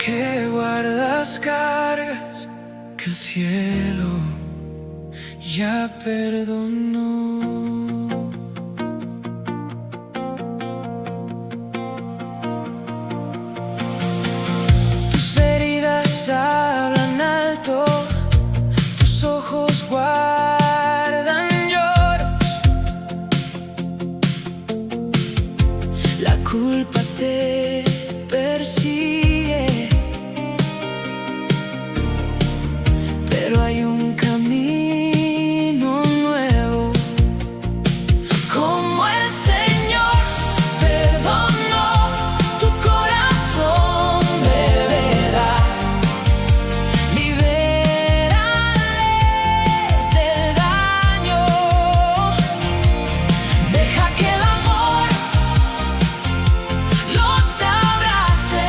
que guardas cargas que el cielo ya perdonó. Tus heridas hablan alto, tus ojos guardan lloros. La culpa te persigue, pero hay un camino nuevo. Como el Señor perdonó, tu corazón beberá. Libérales del daño. Deja que el amor los abrace.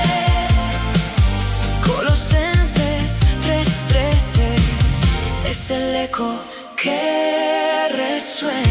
Colosenses 3:13 es el eco que resuena.